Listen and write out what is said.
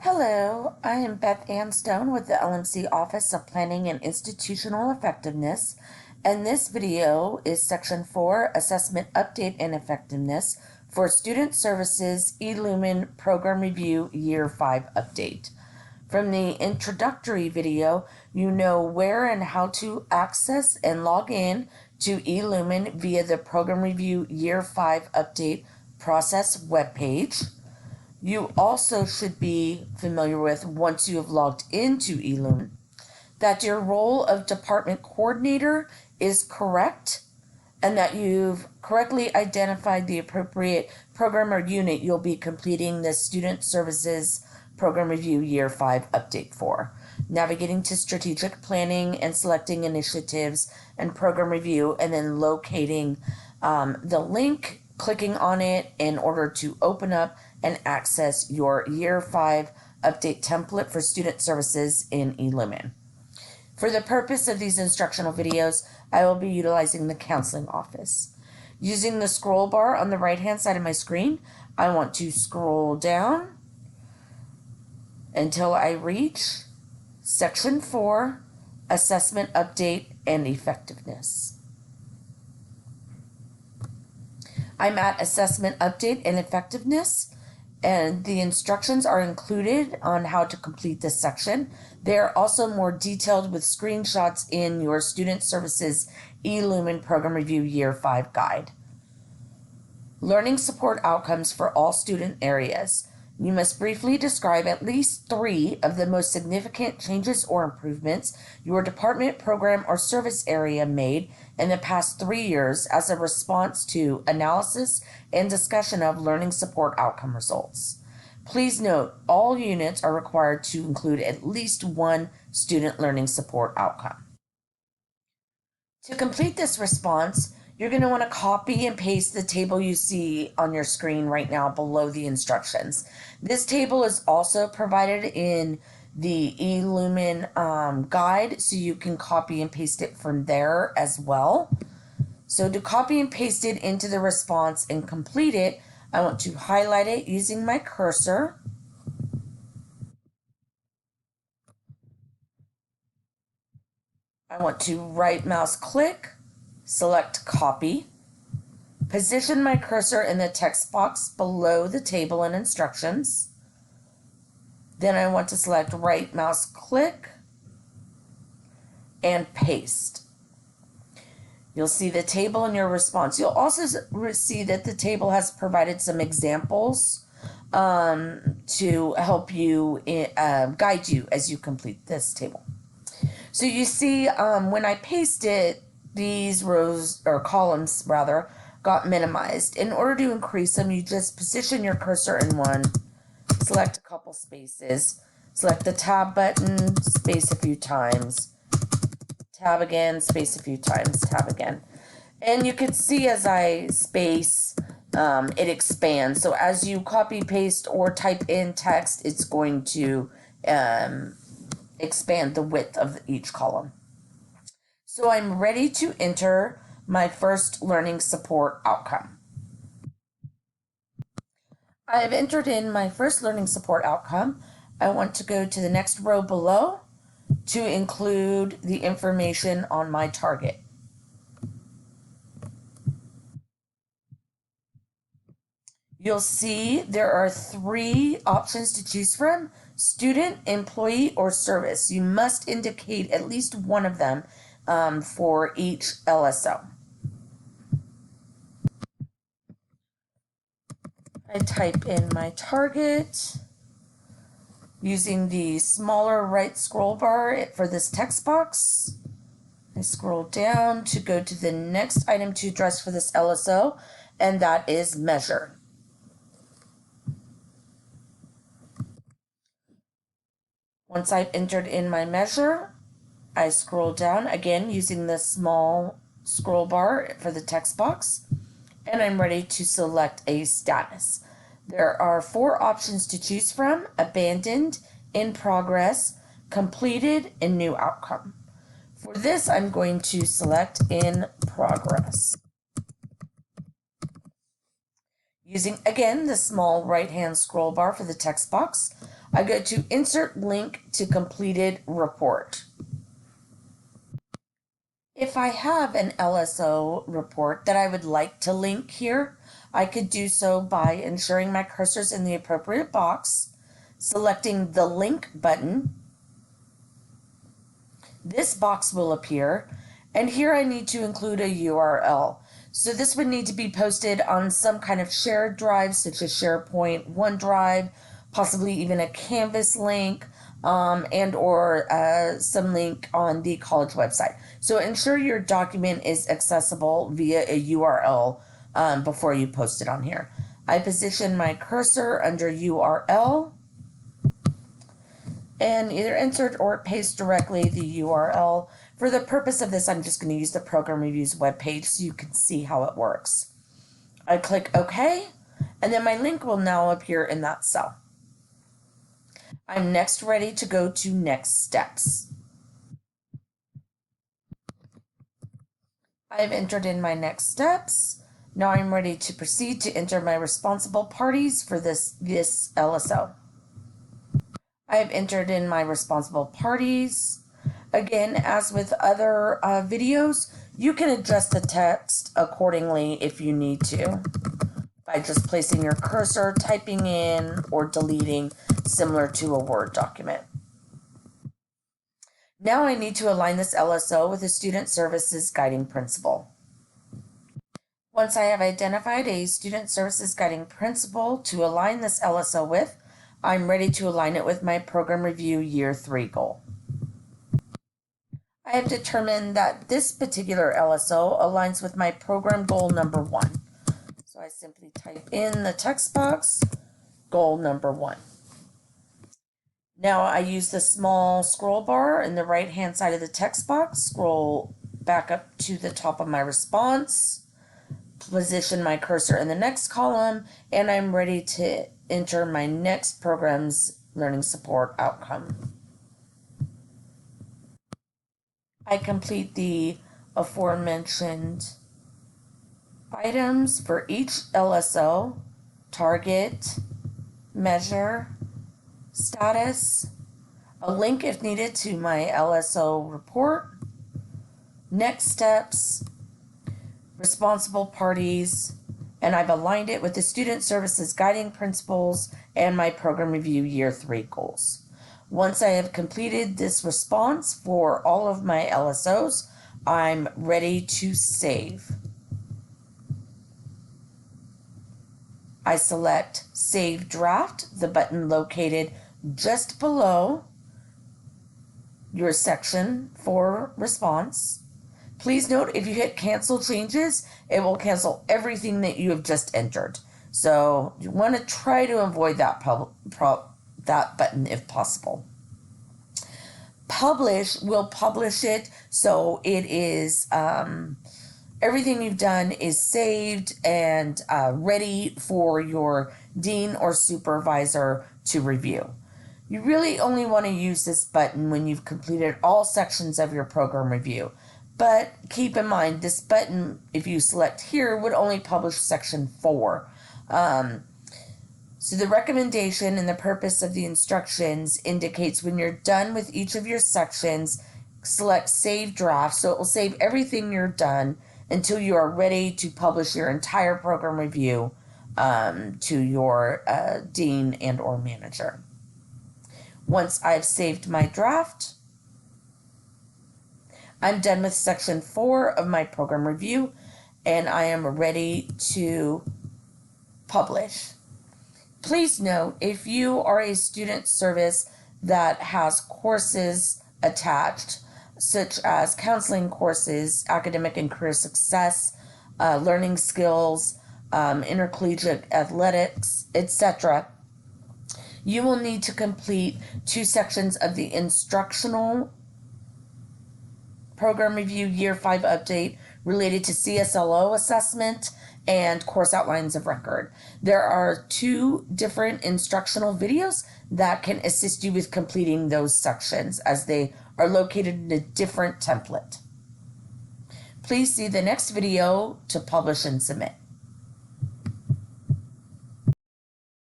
Hello, I am Beth Ann Stone with the LMC Office of Planning and Institutional Effectiveness, and this video is Section 4, Assessment Update and Effectiveness for Student Services eLumen Program Review Year 5 Update. From the introductory video, you know where and how to access and log in to eLumen via the Program Review Year 5 Update process webpage. You also should be familiar with, once you have logged into eLumen, that your role of department coordinator is correct and that you've correctly identified the appropriate program or unit you'll be completing the Student Services Program Review Year 5 Update for. Navigating to strategic planning and selecting initiatives and program review, and then locating the link, clicking on it in order to open up and access your Year 5 update template for student services in eLumen. For the purpose of these instructional videos, I will be utilizing the counseling office. Using the scroll bar on the right-hand side of my screen, I want to scroll down until I reach Section 4, Assessment Update and Effectiveness. I'm at Assessment Update and Effectiveness, and the instructions are included on how to complete this section. They are also more detailed with screenshots in your Student Services eLumen Program Review Year 5 guide. Learning support outcomes for all student areas. You must briefly describe at least 3 of the most significant changes or improvements your department, program, or service area made in the past 3 years as a response to analysis and discussion of learning support outcome results. Please note, all units are required to include at least 1 student learning support outcome. To complete this response, you're going to want to copy and paste the table you see on your screen right now below the instructions. This table is also provided in the eLumen guide, so you can copy and paste it from there as well. So to copy and paste it into the response and complete it, I want to highlight it using my cursor. I want to right mouse click, select copy, position my cursor in the text box below the table and instructions. Then I want to select right mouse click and paste. You'll see the table in your response. You'll also see that the table has provided some examples to help you, guide you as you complete this table. So you see when I paste it, these rows, or columns rather, got minimized. In order to increase them, you just position your cursor in one, select a couple spaces, select the tab button, space a few times, tab again, space a few times, tab again. And you can see as I space, it expands. So as you copy, paste, or type in text, it's going to expand the width of each column. So I'm ready to enter my first learning support outcome. I have entered in my first learning support outcome. I want to go to the next row below to include the information on my target. You'll see there are 3 options to choose from: student, employee, or service. You must indicate at least one of them for each LSO. I type in my target using the smaller right scroll bar for this text box. I scroll down to go to the next item to address for this LSO, and that is measure. Once I've entered in my measure, I scroll down again using the small scroll bar for the text box, and I'm ready to select a status. There are 4 options to choose from: abandoned, in progress, completed, and new outcome. For this, I'm going to select in progress. Using, again, the small right-hand scroll bar for the text box, I go to Insert Link to Completed Report. If I have an LSO report that I would like to link here, I could do so by ensuring my cursor's in the appropriate box, selecting the link button. This box will appear, and here I need to include a URL. So this would need to be posted on some kind of shared drive, such as SharePoint, OneDrive, possibly even a Canvas link, and or some link on the college website. So ensure your document is accessible via a URL before you post it on here. I position my cursor under URL and either insert or paste directly the URL. For the purpose of this, I'm just going to use the Program Reviews webpage so you can see how it works. I click OK, and then my link will now appear in that cell. I'm next ready to go to Next Steps. I've entered in my next steps. Now I'm ready to proceed to enter my responsible parties for this LSO. I've entered in my responsible parties. Again, as with other videos, you can adjust the text accordingly if you need to by just placing your cursor, typing in, or deleting, similar to a Word document. Now I need to align this LSO with a Student Services Guiding Principle. Once I have identified a Student Services Guiding Principle to align this LSO with, I'm ready to align it with my Program Review Year 3 goal. I have determined that this particular LSO aligns with my program goal number 1. So I simply type in the text box, goal number 1. Now I use the small scroll bar in the right-hand side of the text box, scroll back up to the top of my response, position my cursor in the next column, and I'm ready to enter my next program's learning support outcome. I complete the aforementioned items for each LSO: target, measure, status, a link if needed to my LSO report, next steps, responsible parties, and I've aligned it with the Student Services Guiding Principles and my Program Review Year 3 goals. Once I have completed this response for all of my LSOs, I'm ready to save. I select Save Draft, the button located just below your section for response. Please note, if you hit Cancel Changes, it will cancel everything that you have just entered. So you want to try to avoid that button if possible. Publish will publish it, so it is everything you've done is saved and ready for your dean or supervisor to review. You really only want to use this button when you've completed all sections of your program review. But keep in mind, this button, if you select here, would only publish section 4. So the recommendation and the purpose of the instructions indicates when you're done with each of your sections, select Save Draft, so it will save everything you're done until you are ready to publish your entire program review to your dean and or manager. Once I've saved my draft, I'm done with section 4 of my program review, and I am ready to publish. Please note, if you are a student service that has courses attached, such as counseling courses, academic and career success, learning skills, intercollegiate athletics, etc., you will need to complete 2 sections of the instructional program review year 5 update related to CSLO assessment and course outlines of record. There are 2 different instructional videos that can assist you with completing those sections, as they are located in a different template. Please see the next video to publish and submit.